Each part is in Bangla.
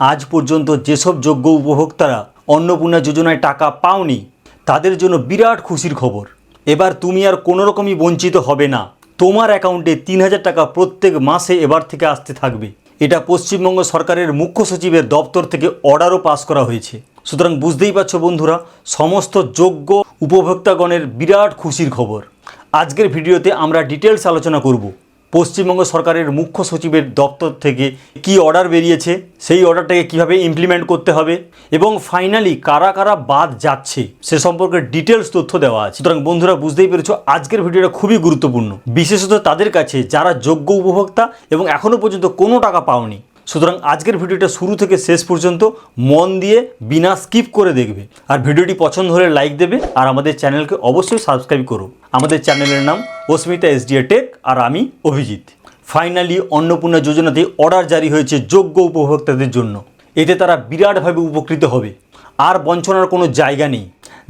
আজ পর্যন্ত যেসব যোগ্য উপভোক্তারা অন্নপূর্ণা যোজনায় টাকা পাওনি তাদের জন্য বিরাট খুশির খবর। এবার তুমি আর কোনো রকমই বঞ্চিত হবে না। তোমার অ্যাকাউন্টে ৩,০০০ টাকা প্রত্যেক মাসে এবার থেকে আসতে থাকবে। এটা পশ্চিমবঙ্গ সরকারের মুখ্য সচিবের দপ্তর থেকে অর্ডারও পাস করা হয়েছে। সুতরাং বুঝতেই পারছো বন্ধুরা, সমস্ত যোগ্য উপভোক্তাগণের বিরাট খুশির খবর। আজকের ভিডিওতে আমরা ডিটেলস আলোচনা করব পশ্চিমবঙ্গ সরকারের মুখ্য সচিবের দপ্তর থেকে কি অর্ডার বেরিয়েছে, সেই অর্ডারটাকে কিভাবে ইমপ্লিমেন্ট করতে হবে এবং ফাইনালি কারা কারা বাদ যাচ্ছে সে সম্পর্কে ডিটেলস তথ্য দেওয়া আছে। সুতরাং বন্ধুরা বুঝতেই পেরেছো আজকের ভিডিওটা খুবই গুরুত্বপূর্ণ, বিশেষত তাদের কাছে যারা যোগ্য উপভোক্তা এবং এখনও পর্যন্ত কোনো টাকা পাওনি। সুতরাং আজকের ভিডিওটা শুরু থেকে শেষ পর্যন্ত মন দিয়ে বিনা স্কিপ করে দেখবে। আর ভিডিওটি পছন্দ হলে লাইক দেবে আর আমাদের চ্যানেলকে অবশ্যই সাবস্ক্রাইব করো। আমাদের চ্যানেলের নাম অস্মিতা এসডিএ টেক আর আমি অভিজিৎ। ফাইনালি অন্নপূর্ণা যোজনাতে অর্ডার জারি হয়েছে যোগ্য উপভোক্তাদের জন্য। এতে তারা বিরাটভাবে উপকৃত হবে। আর বঞ্চনার কোনো জায়গা নেই।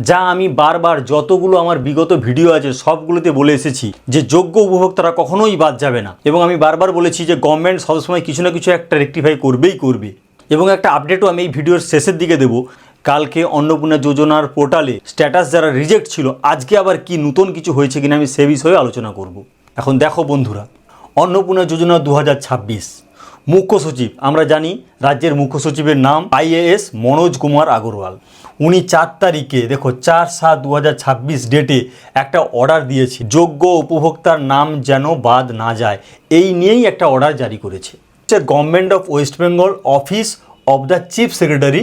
যা আমি বারবার যতগুলো আমার বিগত ভিডিও আছে সবগুলোতে বলে এসেছি যে যোগ্য উপভোক্তারা কখনোই বাদ যাবে না। এবং আমি বারবার বলেছি যে গভর্নমেন্ট সবসময় কিছু না কিছু একটা রেকটিফাই করবেই করবে। এবং একটা আপডেটও আমি এই ভিডিওর শেষের দিকে দেবো। কালকে অন্নপূর্ণা যোজনার পোর্টালে স্ট্যাটাস যারা রিজেক্ট ছিল, আজকে আবার কি নতুন কিছু হয়েছে কিনা আমি সে বিষয়ে আলোচনা করব। এখন দেখো বন্ধুরা, অন্নপূর্ণা যোজনা 2026 মুখ্য সচিব, আমরা জানি রাজ্যের মুখ্য সচিবের নাম IAS মনোজ কুমার আগরওয়াল। উনি 4 তারিখে দেখো 4/7/2026 ডেটে একটা অর্ডার দিয়েছে, যোগ্য উপভোক্তার নাম যেন বাদ না যায় এই নিয়েই একটা অর্ডার জারি করেছে। Government of West Bengal office of the chief secretary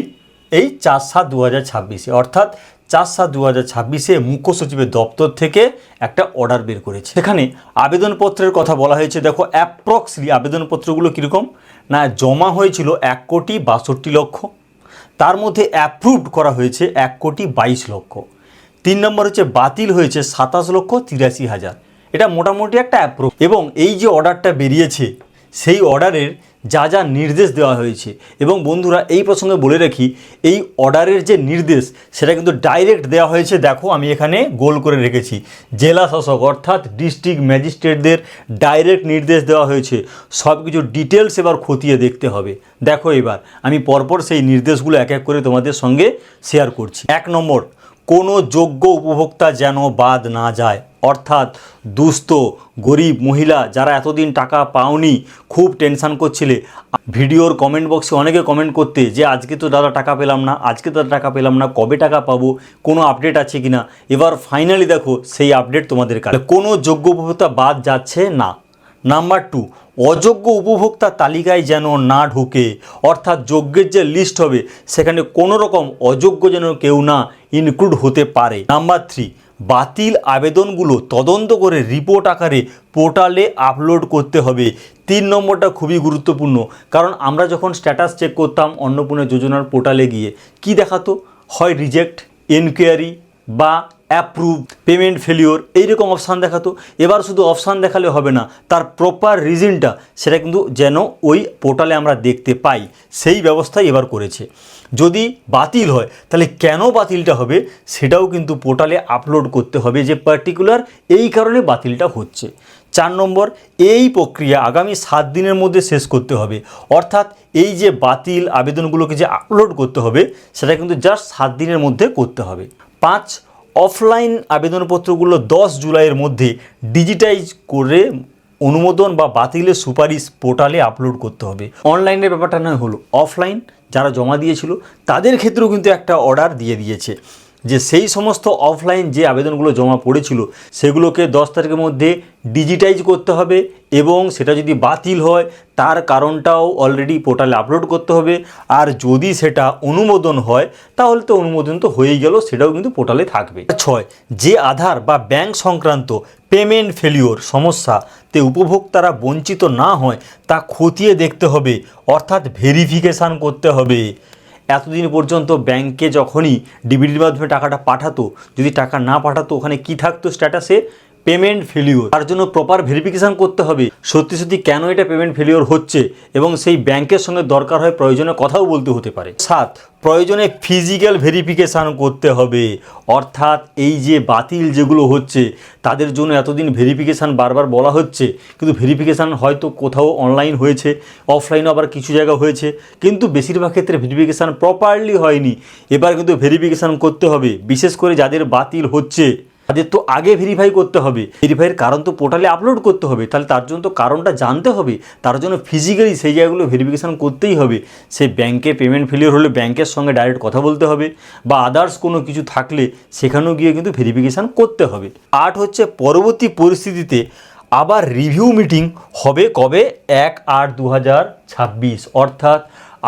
এই 4/7/2026 অর্থাৎ 4/7/2026 মুখ্য সচিবের দপ্তর থেকে একটা অর্ডার বের করেছে। সেখানে আবেদনপত্রের কথা বলা হয়েছে। দেখো অ্যাপ্রক্সলি আবেদনপত্রগুলো কীরকম না, জমা হয়েছিল 1,62,00,000, তার মধ্যে অ্যাপ্রুভড করা হয়েছে 1,22,00,000। 3 নম্বর হচ্ছে বাতিল হয়েছে 27,83,000। এটা মোটামুটি একটা অ্যাপ্রুভ। এবং এই যে অর্ডারটা বেরিয়েছে সেই অর্ডারের যা যা নির্দেশ দেওয়া হয়েছে, এবং বন্ধুরা এই প্রসঙ্গে বলে রাখি এই অর্ডারের যে নির্দেশ সেটা কিন্তু ডাইরেক্ট দেওয়া হয়েছে। দেখো আমি এখানে গোল করে রেখেছি, জেলা শাসক অর্থাৎ ডিস্ট্রিক্ট ম্যাজিস্ট্রেটদের ডাইরেক্ট নির্দেশ দেওয়া হয়েছে। সব কিছু ডিটেলস এবার খতিয়ে দেখতে হবে। দেখো এবার আমি পরপর সেই নির্দেশগুলো এক এক করে তোমাদের সঙ্গে শেয়ার করছি। 1 নম্বর, কোনো যোগ্য উপভোক্তা যেন বাদ না যায়, অর্থাৎ দুস্থ গরিব মহিলা যারা এতদিন টাকা পাওনি, খুব টেনশান করছিলে। ভিডিওর কমেন্ট বক্সে অনেকে কমেন্ট করতে যে আজকে তো দাদা টাকা পেলাম না, আজকে তো টাকা পেলাম না, কবে টাকা পাবো, কোনো আপডেট আছে কি না। এবার ফাইনালি দেখো সেই আপডেট তোমাদের কাছে। কোনো যোগ্য উপভোক্তা বাদ যাচ্ছে না। নাম্বার 2, অযোগ্য উপভোক্তা তালিকায় যেন না ঢুকে, অর্থাৎ যোগ্যের যে লিস্ট হবে সেখানে কোনো রকম অযোগ্য যেন কেউ না ইনক্লুড হতে পারে। নাম্বার 3, বাতিল আবেদনগুলো তদন্ত করে রিপোর্ট আকারে পোর্টালে আপলোড করতে হবে। 3 নম্বরটা খুবই গুরুত্বপূর্ণ, কারণ আমরা যখন স্ট্যাটাস চেক করতাম অন্নপূর্ণা যোজনার পোর্টালে গিয়ে কি দেখাতো, হয় রিজেক্ট, এনকোয়ারি বা অ্যাপ্রুভ, পেমেন্ট ফেলিওর এইরকম অপশান দেখাতো। এবার শুধু অপশান দেখালে হবে না, তার প্রপার রিজনটা সেটা কিন্তু যেন ওই পোর্টালে আমরা দেখতে পাই, সেই ব্যবস্থাই এবার করেছে। যদি বাতিল হয় তাহলে কেন বাতিলটা হবে সেটাও কিন্তু পোর্টালে আপলোড করতে হবে, যে পার্টিকুলার এই কারণে বাতিলটা হচ্ছে। 4 নম্বর, এই প্রক্রিয়া আগামী 7 দিনের মধ্যে শেষ করতে হবে, অর্থাৎ এই যে বাতিল আবেদনগুলোকে যে আপলোড করতে হবে সেটা কিন্তু জাস্ট 7 দিনের মধ্যে করতে হবে। 5, অফলাইন আবেদনপত্রগুলো 10 জুলাইয়ের মধ্যে ডিজিটাইজ করে অনুমোদন বা বাতিলের সুপারিশ পোর্টালে আপলোড করতে হবে। অনলাইনের ব্যাপারটা নয়, হলো অফলাইন যারা জমা দিয়েছিল তাদের ক্ষেত্রেও কিন্তু একটা অর্ডার দিয়ে দিয়েছে যে সেই সমস্ত অফলাইন যে আবেদনগুলো জমা পড়েছিল সেগুলোকে 10 তারিখের মধ্যে ডিজিটাইজ করতে হবে, এবং সেটা যদি বাতিল হয় তার কারণটাও অলরেডি পোর্টালে আপলোড করতে হবে। আর যদি সেটা অনুমোদন হয় তাহলে তো অনুমোদন তো হয়েই গেল, সেটাও কিন্তু পোর্টালে থাকবে। 6, যে আধার বা ব্যাংক সংক্রান্ত পেমেন্ট ফেলিওর সমস্যাতে উপভোক্তারা বঞ্চিত না হয় তা খতিয়ে দেখতে হবে, অর্থাৎ ভেরিফিকেশান করতে হবে। এতদিন পর্যন্ত ব্যাংকে যখনই ডিবিটির মাধ্যমে টাকাটা পাঠাতো, যদি টাকা না পাঠাতো ওখানে কি থাকতো স্ট্যাটাসে, পেমেন্ট ফেলিওর, তার জন্য প্রপার ভেরিফিকেশান করতে হবে সত্যি সত্যি কেন এটা পেমেন্ট ফেলিওর হচ্ছে, এবং সেই ব্যাংকের সঙ্গে দরকার হয় প্রয়োজনে কথাও বলতে হতে পারে। 7, প্রয়োজনে ফিজিক্যাল ভেরিফিকেশান করতে হবে, অর্থাৎ এই যে বাতিল যেগুলো হচ্ছে তাদের জন্য এতদিন ভেরিফিকেশান বারবার বলা হচ্ছে, কিন্তু ভেরিফিকেশান হয়তো কোথাও অনলাইন হয়েছে, অফলাইনও আবার কিছু জায়গা হয়েছে, কিন্তু বেশিরভাগ ক্ষেত্রে ভেরিফিকেশান প্রপারলি হয়নি। এবার কিন্তু ভেরিফিকেশান করতে হবে, বিশেষ করে যাদের বাতিল হচ্ছে তাদের তো আগে ভেরিফাই করতে হবে। ভেরিফাইয়ের কারণ তো পোর্টালে আপলোড করতে হবে, তাহলে তার জন্য তো কারণটা জানতে হবে, তার জন্য ফিজিক্যালি সেই জায়গাগুলো ভেরিফিকেশান করতেই হবে। সে ব্যাংকে পেমেন্ট ফেলিওর হলে ব্যাংকের সঙ্গে ডাইরেক্ট কথা বলতে হবে, বা আদার্স কোনো কিছু থাকলে সেখানেও গিয়ে কিন্তু ভেরিফিকেশান করতে হবে। 8 হচ্ছে পরবর্তী পরিস্থিতিতে আবার রিভিউ মিটিং হবে কবে? 1/8/2026, অর্থাৎ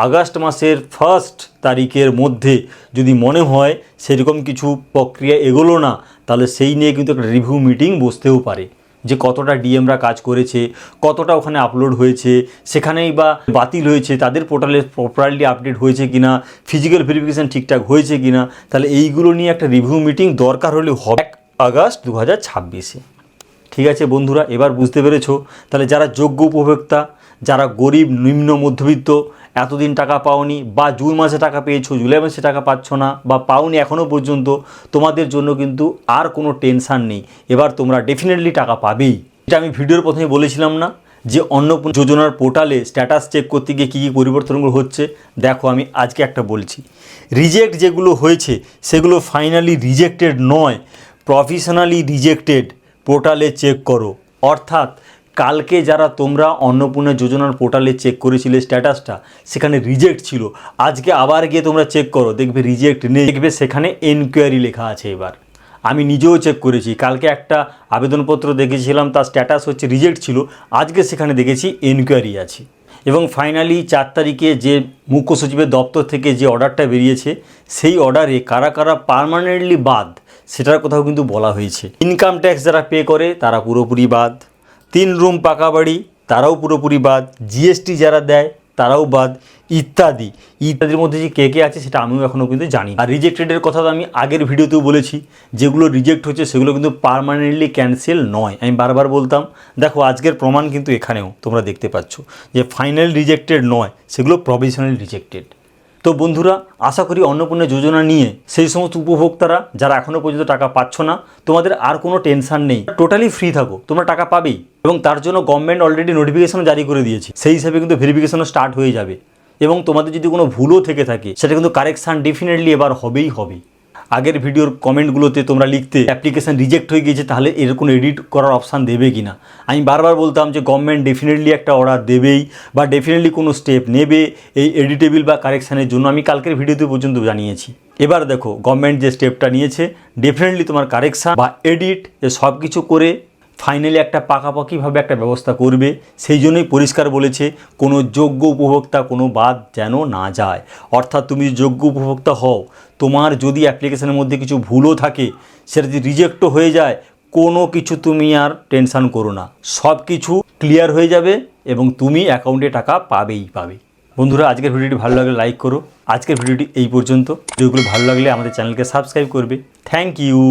আগস্ট মাসের 1 তারিখের মধ্যে যদি মনে হয় সেরকম কিছু প্রক্রিয়া এগোলো না, তাহলে সেই নিয়ে কিন্তু একটা রিভিউ মিটিং বসতেও পারে, যে কতটা ডিএমরা কাজ করেছে, কতটা ওখানে আপলোড হয়েছে, সেখানেই বা বাতিল হয়েছে, তাদের পোর্টালে প্রপারলি আপডেট হয়েছে কিনা, ফিজিক্যাল ভেরিফিকেশান ঠিকঠাক হয়েছে কিনা। তাহলে এইগুলো নিয়ে একটা রিভিউ মিটিং দরকার হলে হবে 1 আগস্ট 2026-এ। ঠিক আছে বন্ধুরা, এবার বুঝতে পেরেছো? তাহলে যারা যোগ্য উপভোক্তা, যারা গরিব নিম্ন মধ্যবিত্ত, এতদিন টাকা পাওনি, বা জুন মাসে টাকা পেয়েছো জুলাই মাসে টাকা পাচ্ছ না, বা পাওনি এখনও পর্যন্ত, তোমাদের জন্য কিন্তু আর কোনো টেনশান নেই, এবার তোমরা ডেফিনেটলি টাকা পাবেই। এটা আমি ভিডিওর প্রথমে বলেছিলাম না যে অন্নপূর্ণা যোজনার পোর্টালে স্ট্যাটাস চেক করতে গিয়ে কী কী পরিবর্তনগুলো হচ্ছে? দেখো আমি আজকে একটা বলছি, রিজেক্ট যেগুলো হয়েছে সেগুলো ফাইনালি রিজেক্টেড নয়, প্রফেশনালি রিজেক্টেড। পোর্টালে চেক করো, অর্থাৎ কালকে যারা তোমরা অন্নপূর্ণা যোজনার পোর্টালে চেক করেছিলে স্ট্যাটাসটা, সেখানে রিজেক্ট ছিল, আজকে আবার গিয়ে তোমরা চেক করো, দেখবে রিজেক্ট নেই, দেখবে সেখানে এনকোয়ারি লেখা আছে। এবার আমি নিজেও চেক করেছি, কালকে একটা আবেদনপত্র দেখেছিলাম তার স্ট্যাটাস হচ্ছে রিজেক্ট ছিল, আজকে সেখানে দেখেছি এনকোয়ারি আছে। এবং ফাইনালি 4 তারিখে যে মুখ্য সচিবের দপ্তর থেকে যে অর্ডারটা বেরিয়েছে, সেই অর্ডারে কারা কারা পার্মানেন্টলি বাদ সেটার কথাও কিন্তু বলা হয়েছে। ইনকাম ট্যাক্স যারা পে করে তারা পুরোপুরি বাদ, 3 রুম পাকা বাড়ি তারাও পুরোপুরি বাদ, জিএসটি যারা দেয় তারাও বাদ, ইত্যাদি। ইত্যাদির মধ্যে যে কে কে আছে সেটা আমিও এখনও কিন্তু জানি। আর রিজেক্টেডের কথা তো আমি আগের ভিডিওতেও বলেছি, যেগুলো রিজেক্ট হচ্ছে সেগুলো কিন্তু পার্মানেন্টলি ক্যান্সেল নয়, আমি বারবার বলতাম। দেখো আজকের প্রমাণ কিন্তু এখানেও তোমরা দেখতে পাচ্ছ যে ফাইনাল রিজেক্টেড নয়, সেগুলো প্রভিশনাল রিজেক্টেড। তো বন্ধুরা, আশা করি অন্নপূর্ণা যোজনা নিয়ে সেই সমস্ত উপভোক্তারা যারা এখনও পর্যন্ত টাকা পাচ্ছ না, তোমাদের আর কোনো টেনশান নেই, টোটালি ফ্রি থাকো, তোমরা টাকা পাবেই। এবং তার জন্য গভর্নমেন্ট অলরেডি নোটিফিকেশন জারি করে দিয়েছে, সেই হিসাবে কিন্তু ভেরিফিকেশনও স্টার্ট হয়ে যাবে। এবং তোমাদের যদি কোনো ভুলও থেকে থাকে সেটা কিন্তু কারেকশান ডেফিনেটলি এবার হবেই হবে। আগের ভিডিওর কমেন্টগুলোতে তোমরা লিখতে অ্যাপ্লিকেশান রিজেক্ট হয়ে গিয়েছে, তাহলে এর কোনো এডিট করার অপশান দেবে কি না। আমি বারবার বলতাম যে গভর্নমেন্ট ডেফিনেটলি একটা অর্ডার দেবেই, বা ডেফিনেটলি কোনো স্টেপ নেবে এই এডিটেবল বা কারেকশানের জন্য, আমি কালকের ভিডিওতে পর্যন্ত জানিয়েছি। এবার দেখো গভর্নমেন্ট যে স্টেপটা নিয়েছে, ডেফিনেটলি তোমার কারেকশান বা এডিট সব কিছু করে ফাইনালি একটা পাকাপাকিভাবে একটা ব্যবস্থা করবে। সেই জন্যই পরিষ্কার বলেছে কোনো যোগ্য উপভোক্তা কোনো বাদ যেন না যায়। অর্থাৎ তুমি যোগ্য উপভোক্তা হও, তোমার যদি অ্যাপ্লিকেশনের মধ্যে কিছু ভুলও থাকে, সেটা যদি রিজেক্টও হয়ে যায়, কোনো কিছু তুমি আর টেনশান করো না, সব কিছু ক্লিয়ার হয়ে যাবে এবং তুমি অ্যাকাউন্টে টাকা পাবেই পাবে। বন্ধুরা, আজকের ভিডিওটি ভালো লাগলে লাইক করো। আজকের ভিডিওটি এই পর্যন্ত। ভিডিওগুলো ভালো লাগলে আমাদের চ্যানেলকে সাবস্ক্রাইব করবে। Thank you.